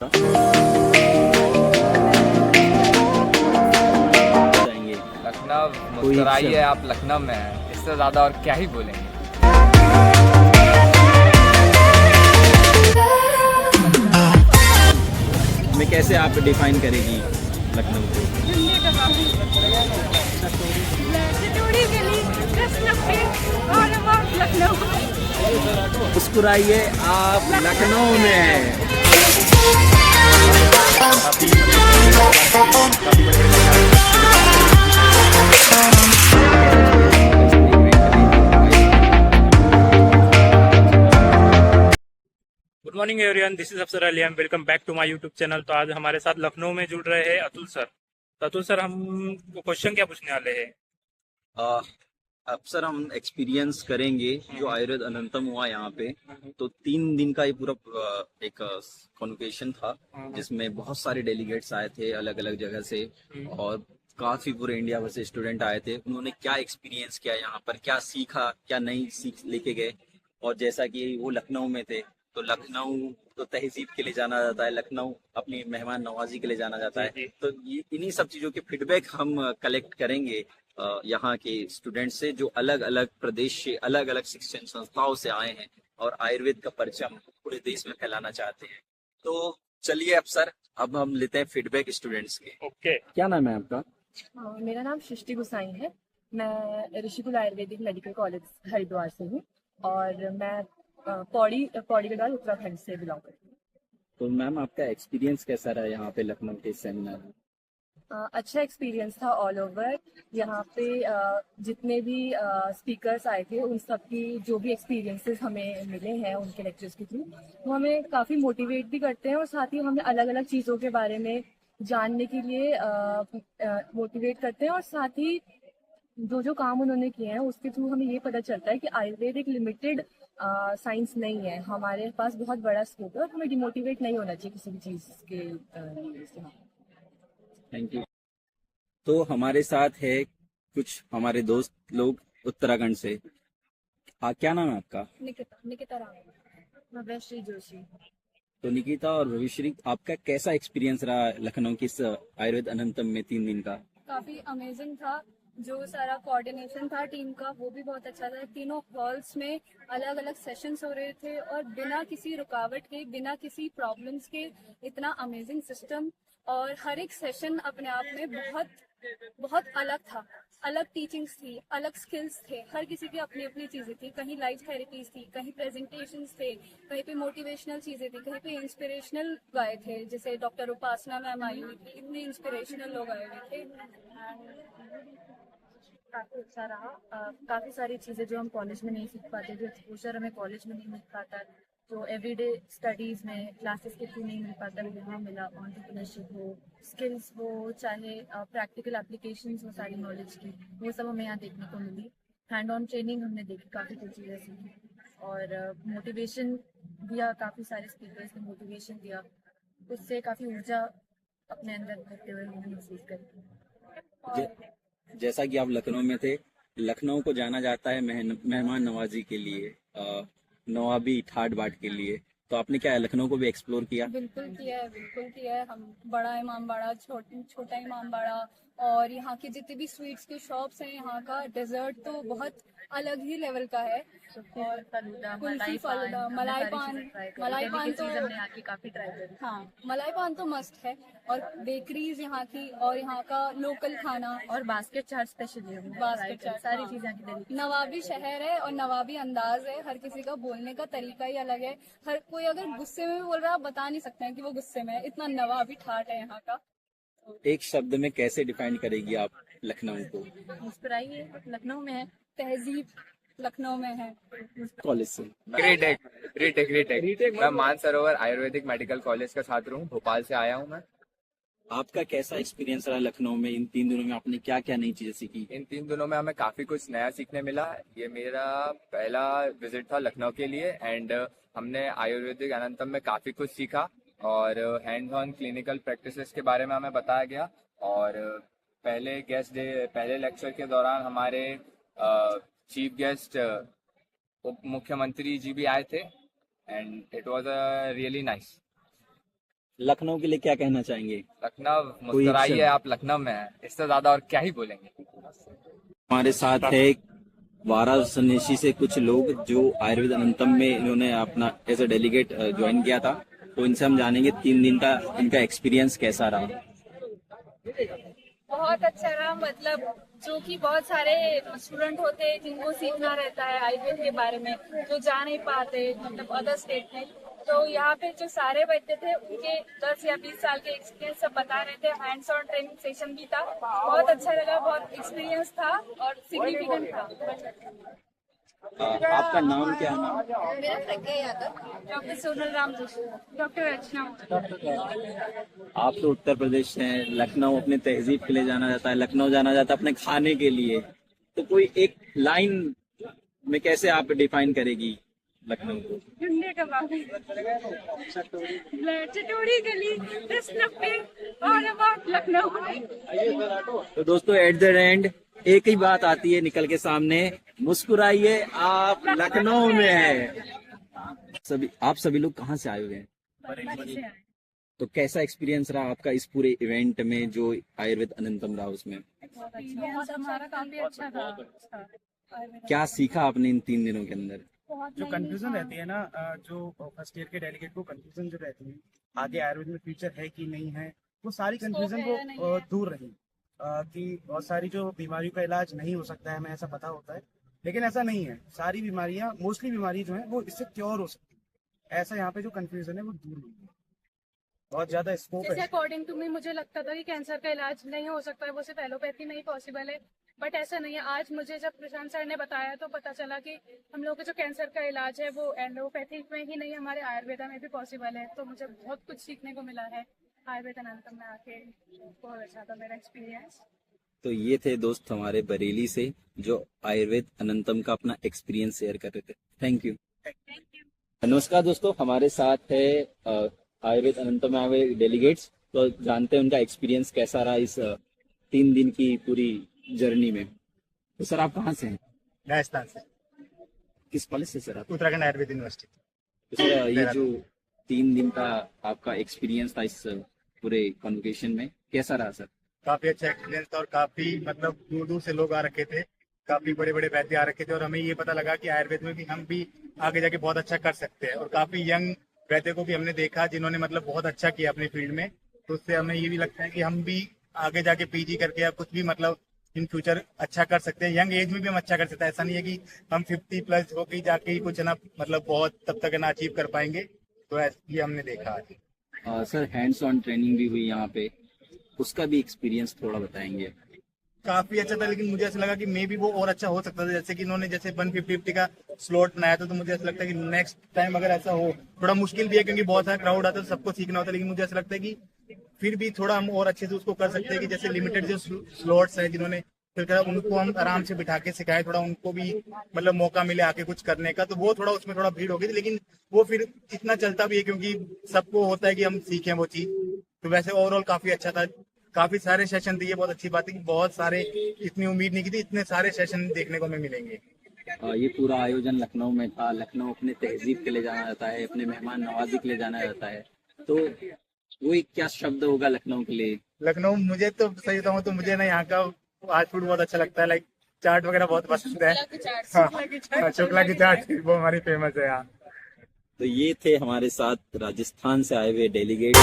जाएंगे। लखनऊ कोई मुस्कुराइए, इच्छा- आप लखनऊ में हैं, इससे ज़्यादा और क्या ही बोलेंगे। में कैसे आप डिफाइन करेगी लखनऊ को? चटोरी गली, 10 नब्बे और अब लखनऊ। मुस्कुराइए, आप लखनऊ में हैं। Good morning everyone, this is Afsar Ali. Welcome back to my YouTube channel. तो आज हमारे साथ लखनऊ में जुड़ रहे हैं अतुल सर। तो अतुल सर, हम क्वेश्चन क्या पूछने वाले हैं? अब सर हम एक्सपीरियंस करेंगे जो आयुर्वेद अनंतम हुआ यहाँ पे। तो 3 दिन का ये पूरा एक कॉन्वोकेशन था जिसमें बहुत सारे डेलीगेट्स आए थे अलग अलग जगह से, और काफी पूरे इंडिया भर से स्टूडेंट आए थे। उन्होंने क्या एक्सपीरियंस किया यहाँ पर, क्या सीखा, क्या नई सीख लेके गए। और जैसा कि वो लखनऊ में थे, तो लखनऊ तो तहजीब के लिए जाना जाता है, लखनऊ अपनी मेहमान नवाजी के लिए जाना जाता है। तो ये इन्हीं सब चीजों के फीडबैक हम कलेक्ट करेंगे यहाँ के स्टूडेंट से, जो अलग अलग प्रदेश से, अलग अलग शिक्षण संस्थाओं से आए हैं और आयुर्वेद का परचम पूरे देश में फैलाना चाहते हैं। तो चलिए अब सर, अब हम लेते हैं फीडबैक स्टूडेंट्स के। ओके। क्या नाम है आपका? मेरा नाम सृष्टि गुसाई है। मैं ऋषिकुल आयुर्वेदिक मेडिकल कॉलेज हरिद्वार से हूँ और मैं पौड़ी गढ़वाल उत्तराखंड से बिलोंग करती हूँ। तो मैम, आपका एक्सपीरियंस कैसा रहा यहाँ पे लखनऊ के सेमिनार में? अच्छा एक्सपीरियंस था ऑल ओवर। यहाँ पे जितने भी स्पीकर्स आए थे उन सब की जो भी एक्सपीरियंसेस हमें मिले हैं उनके लेक्चर्स के थ्रू, वो हमें काफ़ी मोटिवेट भी करते हैं और साथ ही हमें अलग अलग चीज़ों के बारे में जानने के लिए मोटिवेट करते हैं। और साथ ही जो जो काम उन्होंने किए हैं उसके थ्रू हमें ये पता चलता है कि आयुर्वेद एक लिमिटेड साइंस नहीं है, हमारे पास बहुत बड़ा स्कोप है और हमें डिमोटिवेट नहीं होना चाहिए किसी भी चीज़ के लिए। Thank you. तो हमारे साथ है कुछ हमारे दोस्त लोग उत्तराखंड से। क्या नाम है आपका? निकिता राम, भव्यश्री जोशी। तो निकिता और भविश्री, आपका कैसा एक्सपीरियंस रहा लखनऊ की इस आयुर्वेद अनंतम में 3 दिन का? काफी अमेजिंग था। जो सारा कोऑर्डिनेशन था टीम का वो भी बहुत अच्छा था। तीनों हॉल्स में अलग अलग सेशंस हो रहे थे और बिना किसी रुकावट के, बिना किसी प्रॉब्लम्स के इतना अमेजिंग सिस्टम। और हर एक सेशन अपने आप में बहुत बहुत अलग था। अलग टीचिंग्स थी, अलग स्किल्स थे, हर किसी की अपनी अपनी चीजें थी। कहीं लाइव थेरेपीज थी, कहीं प्रेजेंटेशंस थे, कहीं पे मोटिवेशनल चीजें थी, कहीं पे इंस्पिरेशनल गाए थे। जैसे डॉक्टर उपासना मैम आई हुई थी, इतने इंस्पिरेशनल लोग आए हुए थे। काफ़ी अच्छा रहा। काफ़ी सारी चीज़ें जो हम कॉलेज में नहीं सीख पाते, जो एक्सपोजर हमें कॉलेज में नहीं मिल पाता, जो एवरीडे स्टडीज़ में क्लासेस के थ्रू नहीं मिल पाता, वो वहाँ मिला। एंटरप्रेन्योरशिप हो, स्किल्स हो, चाहे प्रैक्टिकल एप्लीकेशंस हो, सारी नॉलेज की, वो सब हमें यहाँ देखने को मिली। हैंड ऑन ट्रेनिंग हमने देखी, काफ़ी कुछ चीज़ें सीखी और मोटिवेशन दिया। काफ़ी सारे स्पीकर्स ने मोटिवेशन दिया, उससे काफ़ी ऊर्जा अपने अंदर भरते हुए हमने महसूस करी। जैसा कि आप लखनऊ में थे, लखनऊ को जाना जाता है मेहमान नवाजी के लिए, नवाबी ठाट बाट के लिए। तो आपने क्या लखनऊ को भी एक्सप्लोर किया? बिल्कुल किया है, बिल्कुल किया है। हम बड़ा इमाम बाड़ा, छोटा इमाम बाड़ा और यहाँ की जितनी भी स्वीट्स की शॉप्स हैं, यहाँ का डेजर्ट तो बहुत अलग ही लेवल का है। और कुल्फी फालूदा, मलाई पान तो यहाँ की काफ़ी ट्राई करी। हाँ, मलाई पान तो मस्ट है। और बेकरीज यहाँ की, और यहाँ का लोकल खाना और बास्केट चाट स्पेशली बास्केट चाट, सारी हाँ। चीजें यहाँ की दिल्ली। नवाबी शहर है और नवाबी अंदाज है। हर किसी का बोलने का तरीका ही अलग है। हर कोई अगर गुस्से में भी बोल रहा है, आप बता नहीं सकते हैं कि वो गुस्से में है, इतना नवाबी ठाट है यहाँ का। एक शब्द में कैसे डिफाइन करेगी आप लखनऊ को? मुस्कुराइए, लखनऊ में है। तहजीब लखनऊ में है। कॉलेज से। ग्रेट। मैं मानसरोवर आयुर्वेदिक मेडिकल कॉलेज का छात्र हूँ, भोपाल से आया हूँ मैं। आपका कैसा एक्सपीरियंस रहा लखनऊ में? इन 3 दिनों में आपने क्या क्या नई चीजें सीखी? इन 3 दिनों में हमें काफी कुछ नया सीखने मिला। ये मेरा पहला विजिट था लखनऊ के लिए एंड हमने आयुर्वेदिक अनंतम में काफी कुछ सीखा और हैंड्स ऑन क्लिनिकल प्रैक्टिसेस के बारे में हमें बताया गया। और पहले लेक्चर के दौरान हमारे चीफ गेस्ट उप मुख्यमंत्री जी भी आए थे and it was really nice. Lucknow के लिए क्या कहना चाहेंगे? लखनऊ कोई मुस्कुराइए, अक्षर? आप लखनऊ में हैं, इससे ज्यादा और क्या ही बोलेंगे। हमारे साथ है वाराणसी से कुछ लोग जो आयुर्वेद अनंतम में इन्होंने अपना एज ए डेलीगेट ज्वाइन किया था, तो इनसे हम जानेंगे 3 दिन का इनका एक्सपीरियंस कैसा रहा। बहुत अच्छा रहा। मतलब जो कि बहुत सारे स्टूडेंट होते हैं जिनको सीखना रहता है आयुर्वेद के बारे में, जो जा नहीं पाते मतलब अदर स्टेट में, तो यहाँ पे जो सारे बैठे थे उनके 10 या 20 साल के एक्सपीरियंस सब बता रहे थे। हैंड्स ऑन ट्रेनिंग सेशन भी था, बहुत अच्छा लगा, बहुत एक्सपीरियंस था और सिग्निफिकेंट था। आपका नाम क्या है? मेरा प्रज्ञा यादव, डॉक्टर सोनल राम जोशी, डॉक्टर अर्चना। आप तो उत्तर प्रदेश से हैं, लखनऊ अपने तहजीब के लिए जाना जाता है, लखनऊ जाना जाता है अपने खाने के लिए, तो कोई एक लाइन में कैसे आप डिफाइन करेगी लखनऊ को? ठंडे कबाब, चटोरी गली, 10-90 और अबाउट लखनऊ। तो दोस्तों एट द एंड एक ही बात आती है निकल के सामने, मुस्कुराइए, आप लखनऊ में हैं। आप सभी लोग कहाँ से आए हुए हैं? तो कैसा एक्सपीरियंस रहा आपका इस पूरे इवेंट में जो आयुर्वेद अनंतम रहा उसमें? हमारा काफी अच्छा था। क्या सीखा आपने इन 3 दिनों के अंदर? जो कंफ्यूजन रहती है ना, जो फर्स्ट ईयर के डेलीगेट को कंफ्यूजन जो रहती है आगे आयुर्वेद में फ्यूचर है कि नहीं है, वो सारी कंफ्यूजन को दूर रही। कि बहुत सारी जो बीमारियों का इलाज नहीं हो सकता है, हमें ऐसा पता होता है, लेकिन ऐसा नहीं है। सारी बीमारियां, मोस्टली बीमारी जो है वो इससे क्योर हो सकती है। ऐसा यहाँ पे जो कंफ्यूजन है वो दूर हुई है, बहुत ज्यादा स्कोप जैसे है। अकॉर्डिंग टू मी मुझे लगता था कि कैंसर का इलाज नहीं हो सकता है, वो सिर्फ एलोपैथी में ही पॉसिबल है, बट ऐसा नहीं है। आज मुझे जब प्रशांत सर ने बताया तो पता चला कि हम लोग का जो कैंसर का इलाज है वो एलोपैथी में ही नहीं, हमारे आयुर्वेदा में भी पॉसिबल है। तो मुझे बहुत कुछ सीखने को मिला है आयुर्वेद अनंतम में आके, बहुत अच्छा था मेरा एक्सपीरियंस। तो ये थे दोस्त हमारे बरेली से जो आयुर्वेद अनंतम का अपना एक्सपीरियंस शेयर कर रहे थे। Thank you. नमस्कार दोस्तों, हमारे साथ है आयुर्वेद अनंतम में आए हुए डेलीगेट्स, तो जानते हैं उनका एक्सपीरियंस कैसा रहा इस 3 दिन की पूरी जर्नी में। तो सर आप कहाँ से हैं? राजस्थान से, किस कॉलेज से सर आप? उत्तराखंड आयुर्वेद यूनिवर्सिटी। तो सर ये जो 3 दिन का आपका एक्सपीरियंस था इस पूरे कॉन्वोकेशन में, कैसा रहा सर? काफी अच्छा एक्सपीरियंस था और काफी मतलब दूर दूर से लोग आ रखे थे, काफी बड़े बड़े वैद्य आ रखे थे, और हमें ये पता लगा कि आयुर्वेद में भी हम भी आगे जाके बहुत अच्छा कर सकते हैं। और काफी यंग वैद्य को भी हमने देखा जिन्होंने मतलब बहुत अच्छा किया अपनी फील्ड में, तो उससे हमें ये भी लगता है कि हम भी आगे जाके पीजी करके या कुछ भी मतलब इन फ्यूचर अच्छा कर सकते हैं। यंग एज में भी हम अच्छा कर सकते हैं, ऐसा नहीं है कि हम 50+ होके जाके ही कुछ ना मतलब बहुत तब तक ना अचीव कर पाएंगे। तो ये हमने देखा आज। सर हैंड्स ऑन ट्रेनिंग भी हुई यहाँ पे, उसका भी एक्सपीरियंस थोड़ा बताएंगे? काफी अच्छा था, लेकिन मुझे ऐसा लगा कि मे भी वो और अच्छा हो सकता था। जैसे कि इन्होंने जैसे 150 का स्लॉट बनाया था, तो मुझे ऐसा लगता है कि नेक्स्ट टाइम अगर ऐसा हो, थोड़ा मुश्किल भी है क्योंकि बहुत सारा क्राउड आता है, तो सबको सीखना होता है, लेकिन मुझे ऐसा लगता है कि फिर भी थोड़ा हम और अच्छे से उसको कर सकते हैं। कि जैसे लिमिटेड जो स्लॉट्स हैं जिन्होंने फिर कहा, उनको हम आराम से बिठा के सिखाए, थोड़ा उनको भी मतलब मौका मिले आके कुछ करने का, तो वो थोड़ा उसमें थोड़ा भीड़ हो गई थी, लेकिन वो फिर इतना चलता भी है क्योंकि सबको होता है कि हम सीखें वो चीज। तो वैसे ओवरऑल काफी अच्छा था, काफी सारे सेशन दिए, बहुत अच्छी बात है कि बहुत सारे, इतनी उम्मीद नहीं की थी इतने सारे सेशन देखने को हमें मिलेंगे। ये पूरा आयोजन लखनऊ में था। लखनऊ अपने तहजीब के लिए जाना जाता है, अपने मेहमान नवाजी के लिए जाना जाता है, तो वो एक क्या शब्द होगा लखनऊ के लिए? लखनऊ, मुझे तो सही बताऊं तो मुझे ना यहाँ का फास्ट फूड बहुत अच्छा लगता है, लाइक चाट वगैरह बहुत पसंद है। हाँ, शुक्ला की चाट वो हमारी फेमस है यहाँ। तो ये थे हमारे साथ राजस्थान से आए हुए डेलीगेट।